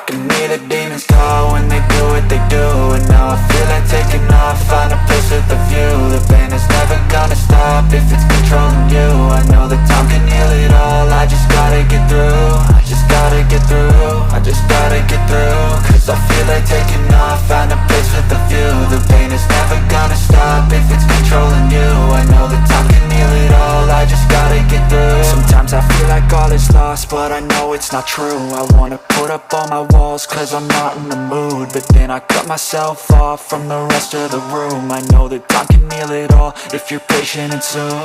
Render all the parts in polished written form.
can hear the demons call when they do what they do. And now I feel like taking off, find a place with a view. The pain is never gonna stop if it's controlling you. I know that time can heal it all, I just gotta get through. I just gotta get through, I just gotta get through. Cause I feel like taking off, find a place with a view. The pain is never gonna stop if it's controlling you. I know that time can heal it all, I just gotta get through. Sometimes I feel like all is lost, but I know it's not true. I wanna put up all my walls cause I'm not in the mood, but then I cut myself off from the rest of the room. I know that time can heal it all if you're patient and soon.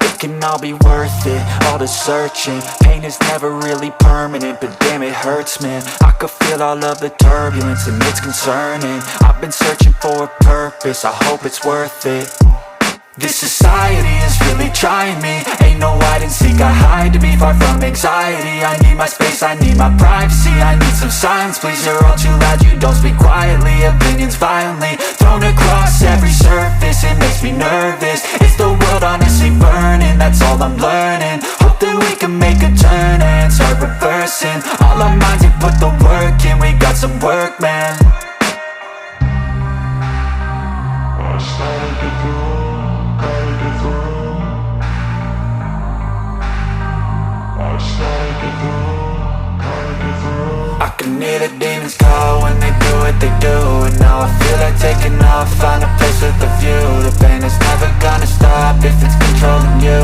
It can all be worth it, all the searching. Pain is never really permanent, but damn it hurts, man. I could feel all of the turbulence and it's concerning. I've been searching for a purpose, I hope it's worth it. This society is really trying me. Ain't no hide and seek, I hide to be far from anxiety. I need my space, I need my privacy. I need some silence, please, you're all too loud. You don't speak quietly, opinions violently thrown across every surface. It makes me nervous, it's the world honestly burning. That's all I'm learning, hope that we can make a turn and start reversing all our minds and put the work in. We got some work, man. I started to grow. I can hear the demons call when they do what they do. And now I feel like taking off, find a place with a view. The pain is never gonna stop if it's controlling you.